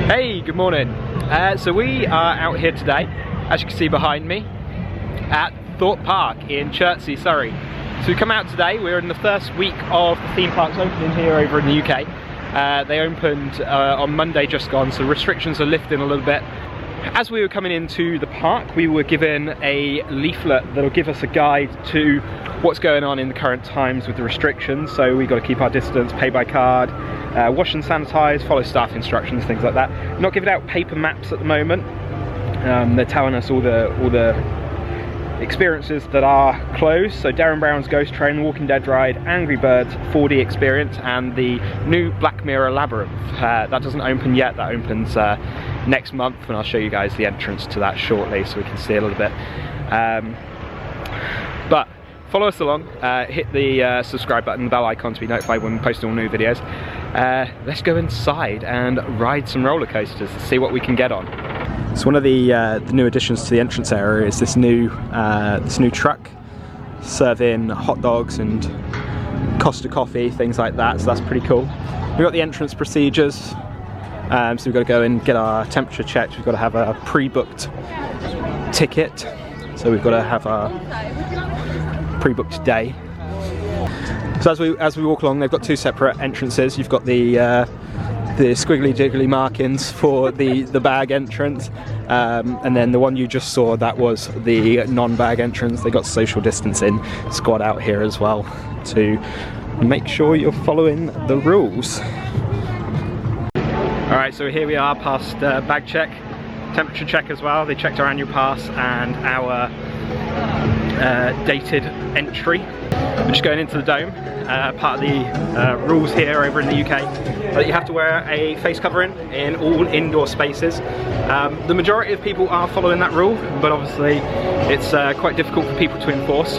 Hey, good morning. So we are out here today, as you can see behind me, at Thorpe Park in Chertsey, Surrey. So we come out today, we're in the first week of the theme parks opening here over in the UK. They opened on Monday just gone, so restrictions are lifting a little bit. As we were coming into the park, we were given a leaflet that'll give us a guide to what's going on in the current times with the restrictions. So we've got to keep our distance, pay by card, wash and sanitize, follow staff instructions, things like that. We're not giving out paper maps at the moment. They're telling us all the experiences that are closed. So Darren Brown's Ghost Train, the Walking Dead ride, Angry Birds 4D experience, and the new Black Mirror Labyrinth. That doesn't open yet, that opens next month, and I'll show you guys the entrance to that shortly so we can see a little bit. But follow us along, hit the subscribe button, the bell icon to be notified when we post all new videos. Let's go inside and ride some roller coasters and see what we can get on. So one of the new additions to the entrance area is this new truck serving hot dogs and Costa coffee, things like that, so that's pretty cool. We've got the entrance procedures, so we've got to go and get our temperature checked, we've got to have a pre-booked ticket, so we've got to have our pre-booked day. So as we walk along, they've got two separate entrances. You've got the squiggly jiggly markings for the bag entrance, and then the one you just saw, that was the non-bag entrance. They got social distancing squad out here as well to make sure you're following the rules. Alright, so here we are past bag check, temperature check as well. They checked our annual pass and our dated entry. We're just going into the dome. Part of the rules here over in the UK that you have to wear a face covering in all indoor spaces. The majority of people are following that rule, but obviously it's quite difficult for people to enforce.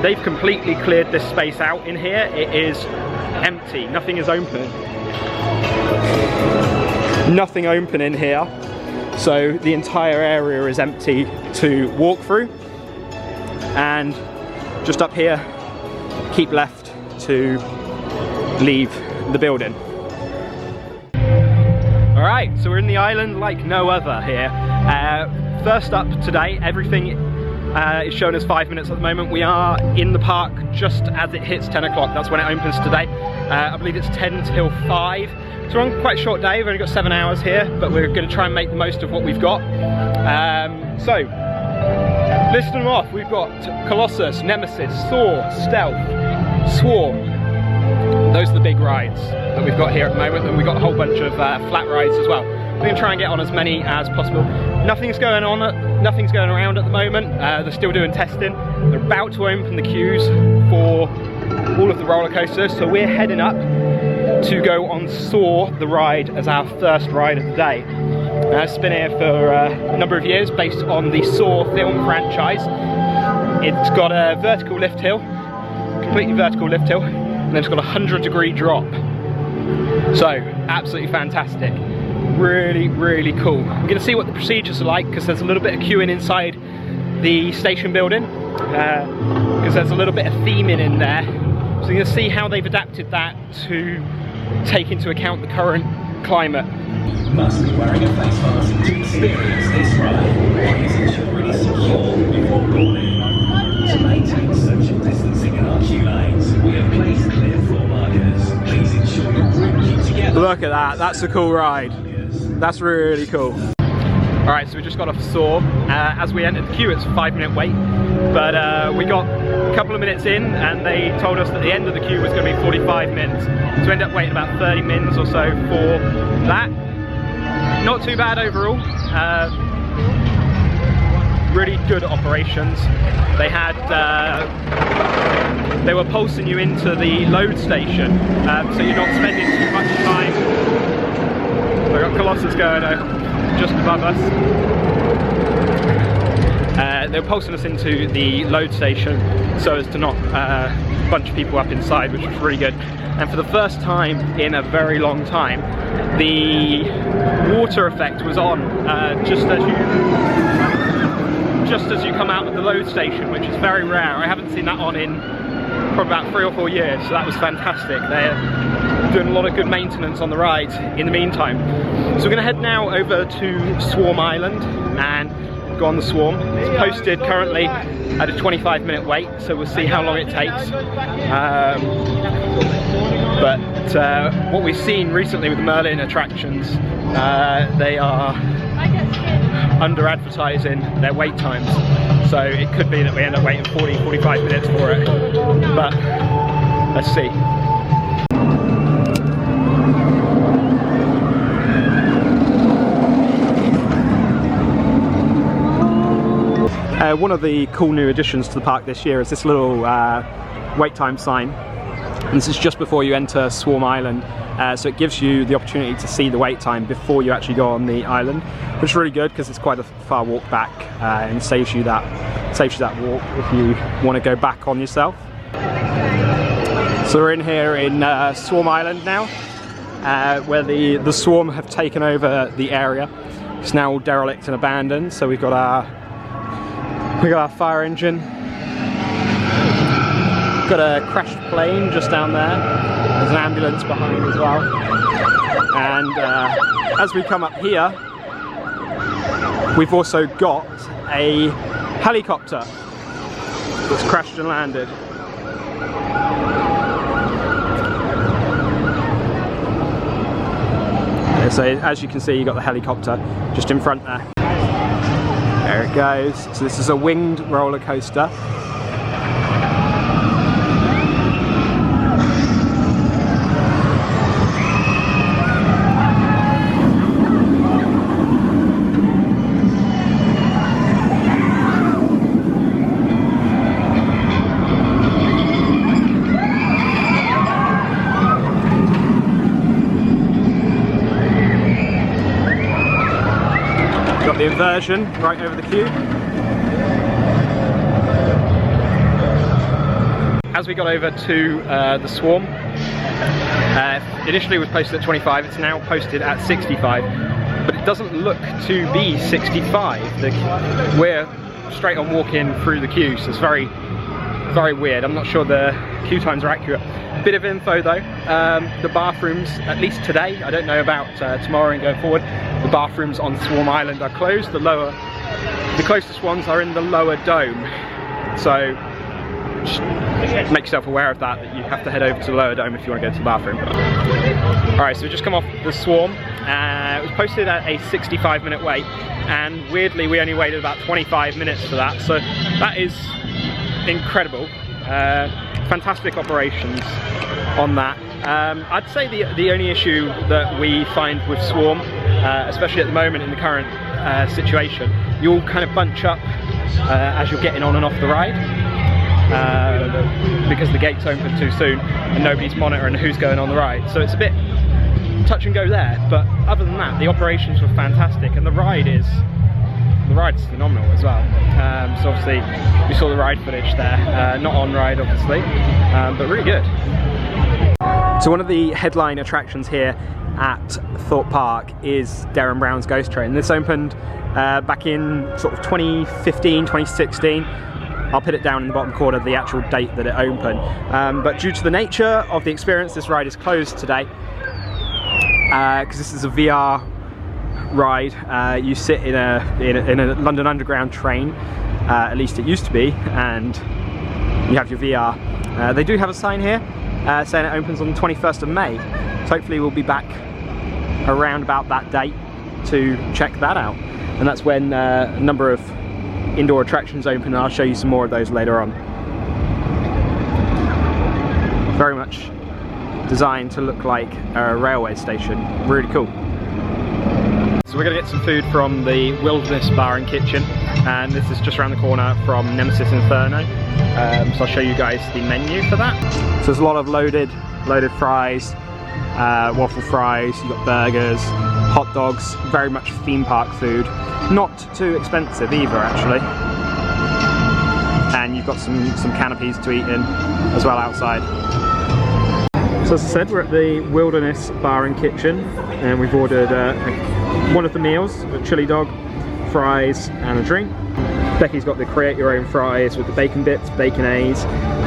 They've completely cleared this space out in here. It is empty, nothing is open. Nothing open in here. So the entire area is empty to walk through. And just up here, keep left to leave the building. Alright, so we're in the island like no other here. First up today, everything is showing us 5 minutes at the moment. We are in the park just as it hits 10 o'clock, that's when it opens today. I believe it's 10 till 5. So we're on quite a short day, we've only got 7 hours here, but we're going to try and make the most of what we've got. So, listing them off, we've got Colossus, Nemesis, Thor, Stealth, Swarm. Those are the big rides that we've got here at the moment, and we've got a whole bunch of flat rides as well. We're going to try and get on as many as possible. Nothing's going around at the moment. They're still doing testing. They're about to open the queues for all of the roller coasters, so we're heading up to go on Saw the ride as our first ride of the day. It's been here for a number of years, based on the Saw film franchise. It's got a vertical lift hill, completely vertical lift hill, and then it's got a 100-degree drop. So, absolutely fantastic. Really, really cool. I'm going to see what the procedures are like, because there's a little bit of queuing inside the station building, because there's a little bit of theming in there. So you're going to see how they've adapted that to take into account the current climate. Must be wearing a face mask to experience this ride. Please ensure really secure before boarding. To maintain social distancing in our queue lanes, we have placed clear floor markers. Please ensure your group keeps together. Look at that, that's a cool ride. That's really cool. Alright, so we just got off Saw. As we entered the queue, it's a 5-minute wait, but we got a couple of minutes in and they told us that the end of the queue was going to be 45 minutes. So we ended up waiting about 30 minutes or so for that. Not too bad overall. Really good operations. They had, they were pulsing you into the load station, so you're not spending too much time. We've got Colossus going just above us. They were pulsing us into the load station so as to not bunch people up inside, which was really good. And for the first time in a very long time, the water effect was on just as you come out of the load station, which is very rare. I haven't seen that on in probably about 3 or 4 years, so that was fantastic. doing a lot of good maintenance on the ride in the meantime. So we're going to head now over to Swarm Island and go on the Swarm. It's posted currently at a 25-minute wait, so we'll see how long it takes. But what we've seen recently with the Merlin attractions, they are under-advertising their wait times. So it could be that we end up waiting 40-45 minutes for it. But let's see. One of the cool new additions to the park this year is this little wait time sign. And this is just before you enter Swarm Island, so it gives you the opportunity to see the wait time before you actually go on the island, which is really good because it's quite a far walk back and saves you that walk if you want to go back on yourself. So we're in here in Swarm Island now, where the Swarm have taken over the area. It's now all derelict and abandoned, so we've got our fire engine. Got a crashed plane just down there. There's an ambulance behind as well. And as we come up here, we've also got a helicopter that's crashed and landed. So as you can see, you've got the helicopter just in front there. There it goes. So this is a winged roller coaster. Got the inversion right over the queue. As we got over to the Swarm, initially it was posted at 25, it's now posted at 65, but it doesn't look to be 65. We're straight on walking through the queue, so it's very, very weird. I'm not sure the queue times are accurate. Bit of info though, the bathrooms, at least today, I don't know about tomorrow and going forward, the bathrooms on Swarm Island are closed. The closest ones are in the lower dome. So just make yourself aware of that you have to head over to the lower dome if you want to go to the bathroom. Alright, so we've just come off the Swarm. It was posted at a 65-minute wait, and weirdly we only waited about 25 minutes for that, so that is incredible. Fantastic operations on that. I'd say the only issue that we find with Swarm, especially at the moment in the current situation, you all kind of bunch up as you're getting on and off the ride, because the gates open too soon and nobody's monitoring who's going on the ride. So it's a bit touch and go there, but other than that, the operations were fantastic, and the ride is phenomenal as well. So obviously we saw the ride footage there, not on ride obviously, but really good. So one of the headline attractions here at Thorpe Park is Darren Brown's Ghost Train. This opened back in sort of 2015, 2016. I'll put it down in the bottom corner, the actual date that it opened. But due to the nature of the experience, this ride is closed today, because this is a VR ride. You sit in a London Underground train, at least it used to be, and you have your VR. They do have a sign here saying it opens on the 21st of May. So hopefully we'll be back around about that date to check that out. And that's when a number of indoor attractions open, and I'll show you some more of those later on. Very much designed to look like a railway station. Really cool. So we're going to get some food from the Wilderness Bar and Kitchen, and this is just around the corner from Nemesis Inferno. So I'll show you guys the menu for that. So there's a lot of loaded fries, waffle fries, you've got burgers, hot dogs, very much theme park food. Not too expensive either actually. And you've got some canopies to eat in as well outside. So as I said, we're at the Wilderness Bar and Kitchen, and we've ordered one of the meals, a chili dog, fries and a drink. Becky's got the create your own fries with the bacon bits, baconaise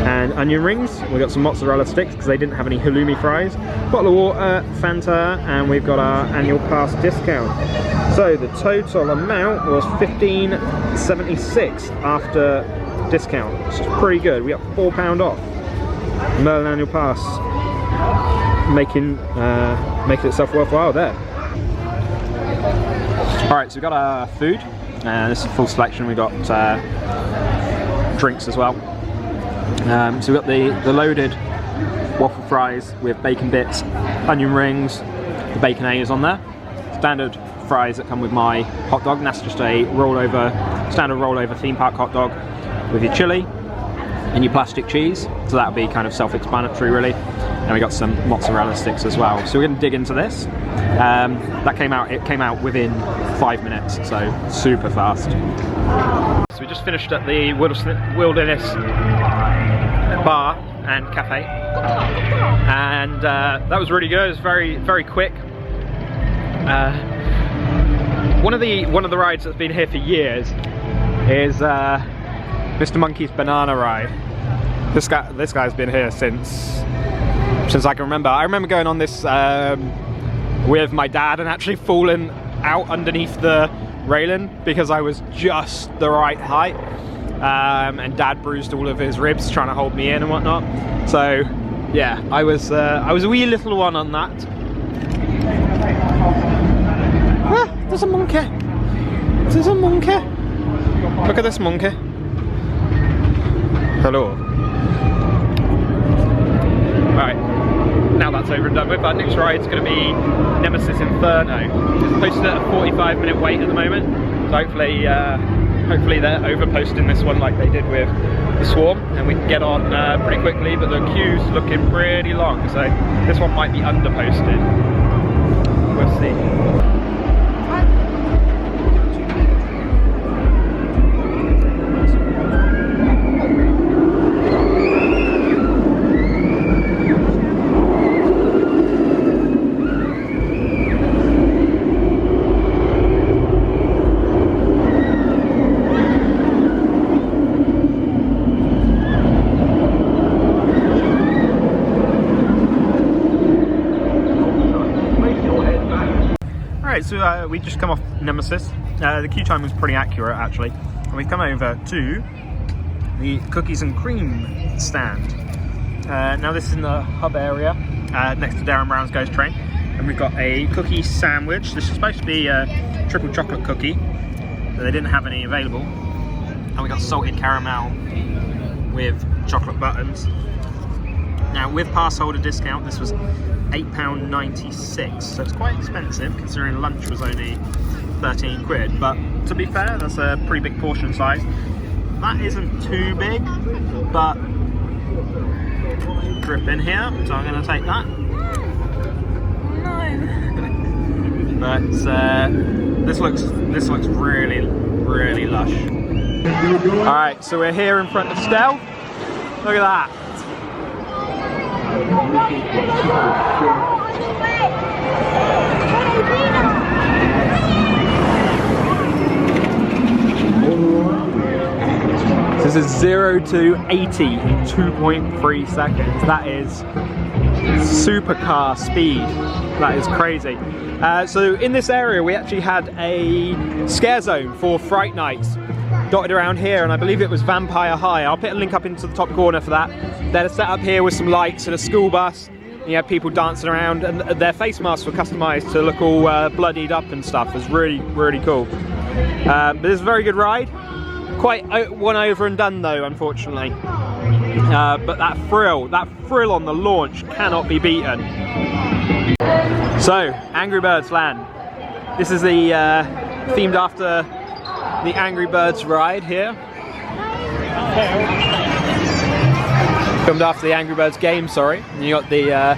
and onion rings. We've got some mozzarella sticks because they didn't have any halloumi fries. Bottle of water, Fanta, and we've got our annual pass discount. So the total amount was $15.76 after discount, which is pretty good. We got £4 off. Merlin annual pass, making itself worthwhile there. Alright, so we've got our food. This is a full selection. We've got drinks as well. So we've got the loaded waffle fries with bacon bits, onion rings, the baconaise on there. Standard fries that come with my hot dog, and that's just a standard rollover theme park hot dog with your chili and your plastic cheese. So that'll be kind of self-explanatory really. And we got some mozzarella sticks as well. So we're going to dig into this. It came out within 5 minutes, so super fast. So we just finished at the Wilderness Bar and Cafe, and that was really good. It was very, very quick. One of the rides that's been here for years is Mr. Monkey's banana ride. This guy's been here since I can remember. I remember going on this with my dad and actually falling out underneath the railing because I was just the right height, and Dad bruised all of his ribs trying to hold me in and whatnot. So yeah, I was a wee little one on that. Ah, there's a monkey. There's a monkey. Look at this monkey. Hello. Right, now that's over and done with, our next ride is going to be Nemesis Inferno. It's posted at a 45-minute wait at the moment, so hopefully they're over-posting this one like they did with the Swarm, and we can get on pretty quickly, but the queue's looking pretty long, so this one might be under-posted. We'll see. So we just come off Nemesis. The queue time was pretty accurate actually, and we've come over to the cookies and cream stand. Now this is in the hub area next to Darren Brown's Ghost Train, and we've got a cookie sandwich. This is supposed to be a triple chocolate cookie, but they didn't have any available, and we got salted caramel with chocolate buttons. Now with pass holder discount this was £8.96, so it's quite expensive considering lunch was only 13 quid, but to be fair, that's a pretty big portion size. That isn't too big, but drip in here, so I'm going to take that. No. But this looks really, really lush. Alright, so we're here in front of Stealth. Look at that. This is 0 to 80 in 2.3 seconds. That is supercar speed. That is crazy. So in this area we actually had a scare zone for Fright Nights dotted around here, and I believe it was Vampire High. I'll put a link up into the top corner for that. They're set up here with some lights and a school bus. You had people dancing around, and their face masks were customised to look all bloodied up and stuff. It was really, really cool. But it's a very good ride. Quite one over and done though, unfortunately. But that thrill on the launch cannot be beaten. So, Angry Birds Land. This is the themed after the Angry Birds ride here. Filmed after the Angry Birds game, sorry. And you got the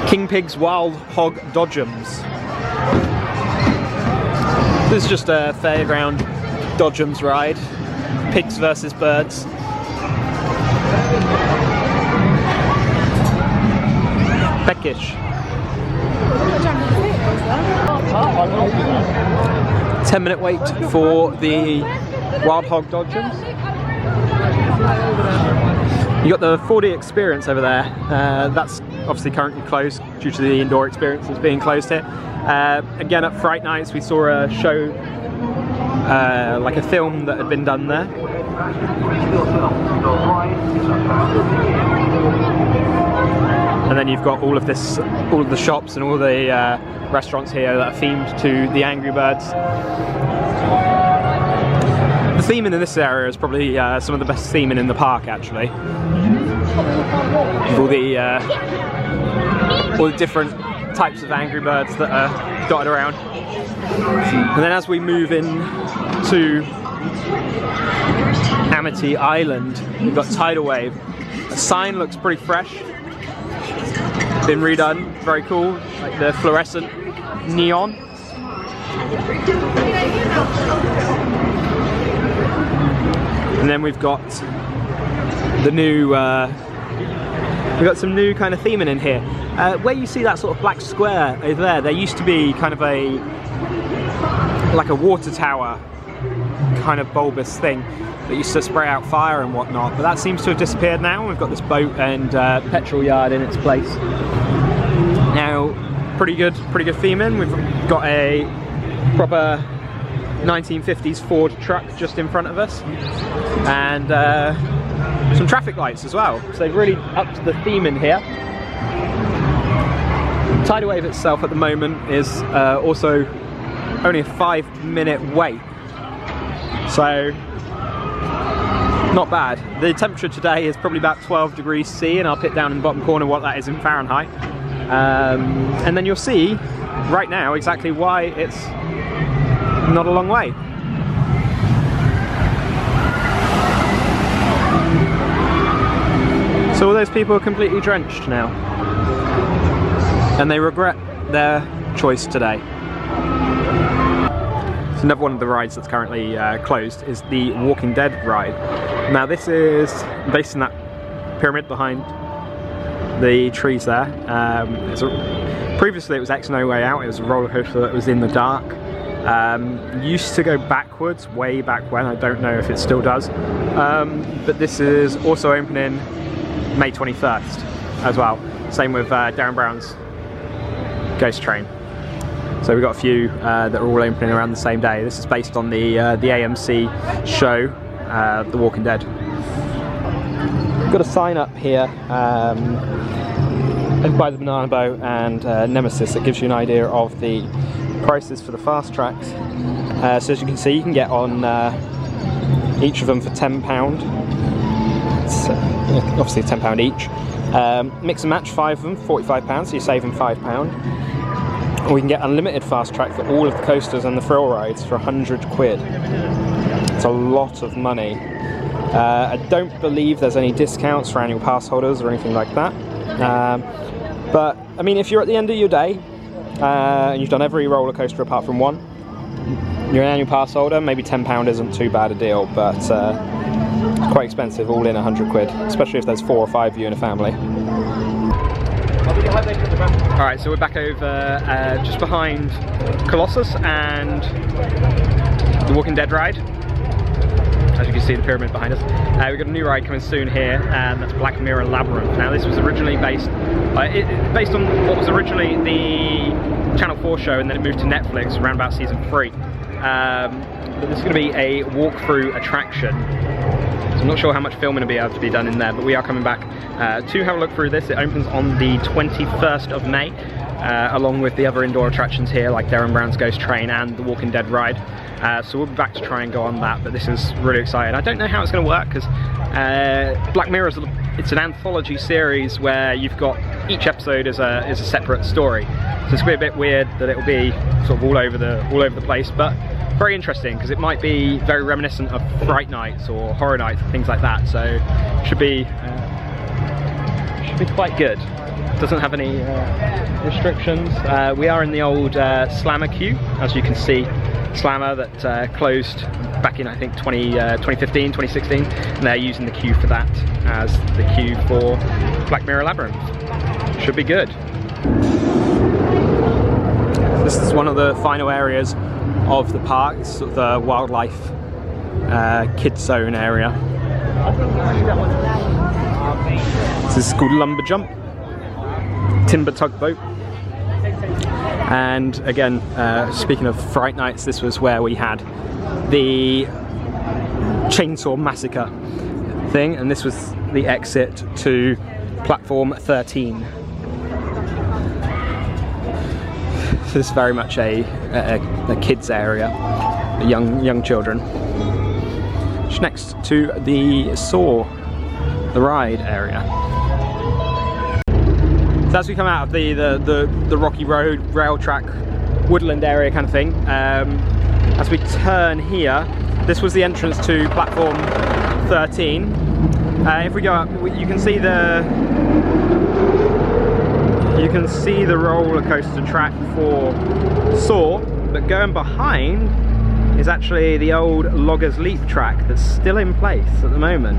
King Pig's Wild Hog Dodgems. This is just a fairground Dodgems ride. Pigs versus birds. Peckish. 10-minute wait for the Wild Hog Dodgems. You got the 4D experience over there. That's obviously currently closed due to the indoor experiences being closed here. Again, at Fright Nights we saw a show, like a film that had been done there. And then you've got all of this, all of the shops and all the restaurants here that are themed to the Angry Birds. The theming in this area is probably some of the best theming in the park, actually. With all the different types of Angry Birds that are dotted around. And then as we move in to Amity Island, we've got Tidal Wave. The sign looks pretty fresh. Been redone, very cool, like the fluorescent neon. And then we've got the new, we've got some new kind of theming in here. Where you see that sort of black square over there used to be kind of like a water tower kind of bulbous thing that used to spray out fire and whatnot, but that seems to have disappeared now. We've got this boat and petrol yard in its place. Now, pretty good theming. We've got a proper 1950s Ford truck just in front of us, and some traffic lights as well. So they've really upped the theme in here. Tidal Wave itself at the moment is also only a 5-minute wait, so not bad. The temperature today is probably about 12 degrees C, and I'll put down in the bottom corner what that is in Fahrenheit. And then you'll see right now exactly why it's not a long way. So all those people are completely drenched now, and they regret their choice today. So another one of the rides that's currently closed is the Walking Dead ride. Now this is based in that pyramid behind the trees there. Previously it was X No Way Out. It was a roller coaster that was in the dark. Used to go backwards way back when. I don't know if it still does. But this is also opening May 21st as well. Same with Darren Brown's Ghost Train. So we've got a few that are all opening around the same day. This is based on the AMC show, The Walking Dead. Got a sign up here by the Banana Boat and Nemesis that gives you an idea of the prices for the fast tracks. So as you can see, you can get on each of them for £10. It's obviously £10 each. Mix and match 5 of them, £45, so you're saving £5. Or we can get unlimited fast track for all of the coasters and the thrill rides for £100. It's a lot of money. I don't believe there's any discounts for annual pass holders or anything like that. But I mean, if you're at the end of your day and you've done every roller coaster apart from one, you're an annual pass holder, maybe £10 isn't too bad a deal, but it's quite expensive, all in £100, especially if there's 4 or 5 of you in a family. Alright, so we're back over just behind Colossus and the Walking Dead ride. As you can see, the pyramid behind us. We've got a new ride coming soon here, and that's Black Mirror Labyrinth. Now this was originally based on what was originally the Channel 4 show, and then it moved to Netflix around about season 3. But this is going to be a walkthrough attraction. So I'm not sure how much filming will be able to be done in there, but we are coming back to have a look through this. It opens on the 21st of May, along with the other indoor attractions here, like Darren Brown's Ghost Train and the Walking Dead ride. So we'll be back to try and go on that, but this is really exciting. I don't know how it's going to work, because Black Mirror it's an anthology series where you've got each episode is a separate story. So it's going to be a bit weird that it will be sort of all over the place, but very interesting, because it might be very reminiscent of Fright Nights or Horror Nights and things like that. So should be quite good. Doesn't have any restrictions. We are in the old Slammer queue, as you can see. Slammer that closed back in, I think, 2015, 2016, and they're using the queue for that as the queue for Black Mirror Labyrinth. Should be good. This is one of the final areas of the park. It's sort of the wildlife kids zone area. This is called Lumber Jump, Timber Tugboat. And again, speaking of Fright Nights, this was where we had the Chainsaw Massacre thing, and this was the exit to platform 13. This is very much a kids area, young children. It's next to the Saw, the ride area. So as we come out of the rocky road, rail track, woodland area kind of thing, as we turn here, this was the entrance to platform 13. If we go up, you can see the roller coaster track for Saw, but going behind is actually the old Loggers Leap track that's still in place at the moment.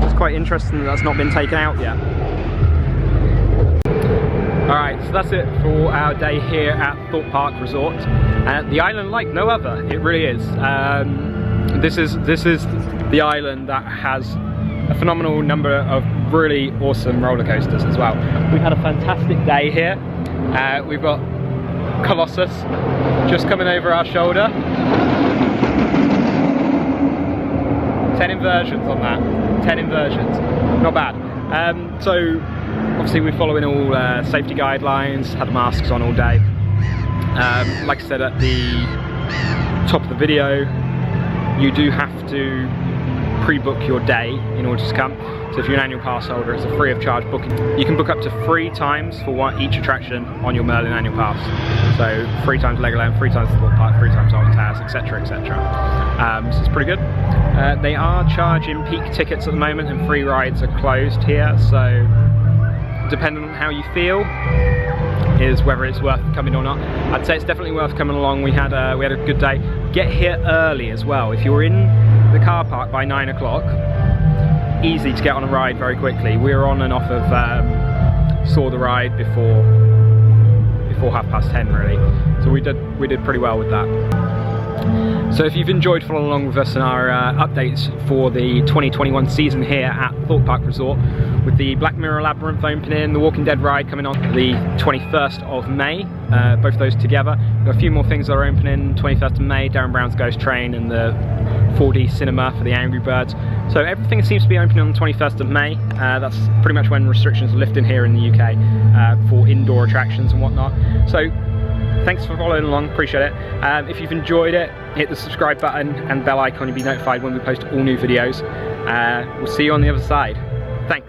It's quite interesting that that's not been taken out yet. Alright, so that's it for our day here at Thorpe Park Resort. The island like no other, it really is. This is the island that has a phenomenal number of really awesome roller coasters as well. We've had a fantastic day here. We've got Colossus just coming over our shoulder. 10 inversions on that. 10 inversions. Not bad. So obviously we're following all safety guidelines, had masks on all day. Like I said at the top of the video, you do have to pre-book your day in order to come. So if you're an annual pass holder, it's a free of charge booking. You can book up to 3 times for each attraction on your Merlin annual pass. So 3 times Legoland, 3 times Thorpe Park, 3 times Alton Towers, etc, etc. So it's pretty good. They are charging peak tickets at the moment and free rides are closed here, so depending on how you feel is whether it's worth coming or not. I'd say it's definitely worth coming along. We had a good day. Get here early as well. If you're in the car park by 9 o'clock, easy to get on a ride very quickly. We were on and off of Saw the ride before 10:30 really. So we did pretty well with that. So if you've enjoyed following along with us in our updates for the 2021 season here at Thorpe Park Resort, with the Black Mirror Labyrinth opening, the Walking Dead ride coming on the 21st of May, both of those together. We've got a few more things that are opening 21st of May, Darren Brown's Ghost Train and the 4D cinema for the Angry Birds. So everything seems to be opening on the 21st of May. That's pretty much when restrictions are lifting here in the UK for indoor attractions and whatnot. So thanks for following along, appreciate it. If you've enjoyed it, hit the subscribe button and bell icon, you'll be notified when we post all new videos. We'll see you on the other side. Thanks.